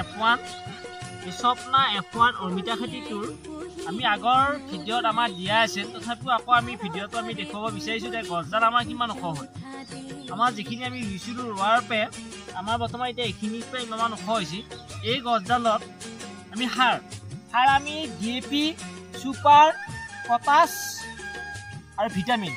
F1 Swapna F1 অমিতা খেতিটোৰ আমি আগৰ ভিডিঅ'ত আমাৰ দিয়া আছিল তথাপিও আকৌ আমি ভিডিঅ'টো আমি দেখুৱাব বিচাৰিছোঁ যে গছডাল আমাৰ কিমান ওখ হয় আমাৰ যিখিনি আমি ৰুইছিলোঁ ৰোৱাৰ পে আমাৰ বৰ্তমান এতিয়া এইখিনিৰ পৰা ইমান ওখ হৈছে এই গছডালত আমি সাৰ আমি DAP সুপাৰ পটাছ আৰু ভিটামিন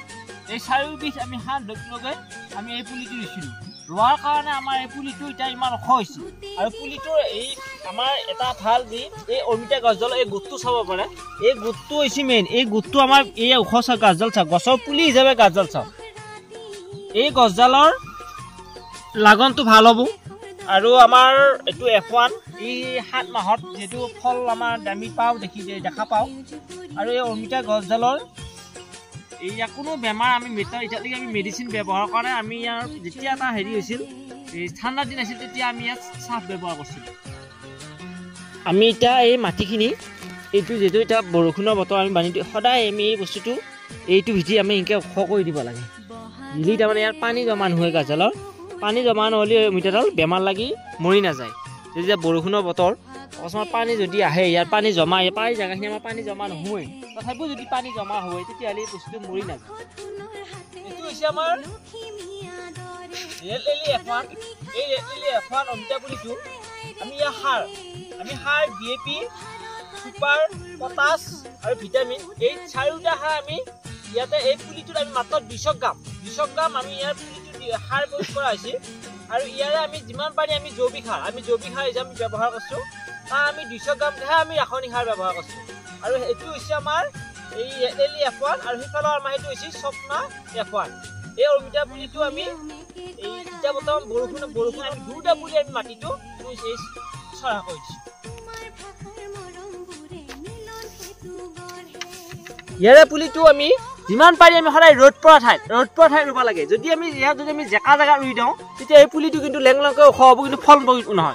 এই চাৰিওবিধ আমি সাৰ লগে আমি এই পুলিটো ৰুইছিলোঁ ৰোৱাৰ কাৰণে আমাৰ এই পুলিটো এতিয়া ইমান ওখ হৈছে আৰু পুলিটোৰ এই আমাৰ এটা ভাল দি এই অমিতা গছডাল এই গোটটো চাব পাৰে এই গোটটো হৈছে মেইন এই গোটটো আমাৰ এই ওখ গছডাল চাওক গছৰ পুলি হিচাপে গছডাল চাওক এই গছডালৰ লাগনটো ভাল হ'ব আৰু আমাৰ এইটো F1 এই 7 মাহত যেটো ফল আমাৰ দামি পাও দেখা পাও আৰু এই অমিতা গছডালৰ এই কোনো বেমাৰ আমি এতিয়ালৈকে আমি মেডিচিন ব্যৱহাৰ কৰা আমি ইয়াৰ যেতিয়া এটা হেৰি হৈছিল এই ঠাণ্ডা দিন আছিল তেতিয়া আমি ইয়াত চাফ ব্যৱহাৰ কৰিছিলোঁ আমি এতিয়া এই মাটিখিনি এইটো যেটো এটা বৰষুণৰ বতৰ আমি বানি সদায় আমি এই বস্তুটো এইটো ভিজি আমি এনেকৈ ওখ কৰি দিব লাগে দিলি তাৰমানে ইয়াৰ পানী জমা নহয় গছডালৰ পানী জমা নহ'লে অমিতাডাল বেমাৰ লাগি মৰি নাযায় যেতিয়া বৰষুণৰ বতৰ অকস্মাত পানী যদি আহে ইয়াৰ পানী জমা পাই জাগাখিনি আমাৰ পানী জমা নহয় তথাপিও যদি পানী জমা হয় তেতিয়াহ'লে বস্তুটো মৰি নাযায় এইটো হৈছে আমাৰ ৰেড লিলি F1 এই ৰেড লিলি F1 অমিতা পুলিটো আমি ইয়াৰ সাৰ DAP সুপাৰ পটাছ আৰু ভিটামিন এই চাৰিওটা সাৰ আমি ইয়াতে এই পুলিটোত আমি মাত্ৰ 200 গ্ৰাম আমি ইয়াৰ পুলিটো সাৰ প্ৰয়োগ কৰা হৈছে আৰু ইয়াৰে আমি যিমান পাৰি আমি জৈৱিক সাৰ হিচাপে ব্যৱহাৰ কৰিছোঁ আমি 200 গ্ৰামহে আমি ৰাসায়নিক সাৰ ব্যৱহাৰ কৰিছোঁ আৰু এইটো হৈছে আমাৰ এই ৰেডলি F1 আৰু সিফালৰ আমাৰ সেইটো হৈছে স্বপ্না F1 এই অমিতা পুলিটো আমি এই এতিয়া বৰ্তমান বৰষুণ আমি দুটা পুলি আমি মাটিটো চৰা কৰিছোঁ ইয়াৰে পুলিটো আমি যিমান পাৰি আমি সদায় ৰ'দ পৰা ঠাইত ৰুব লাগে যদি আমি জেকা জেগা ৰুই দিওঁ তেতিয়া এই পুলিটো কিন্তু লেংলংকৈ ওখ হ'ব কিন্তু ফল নহয়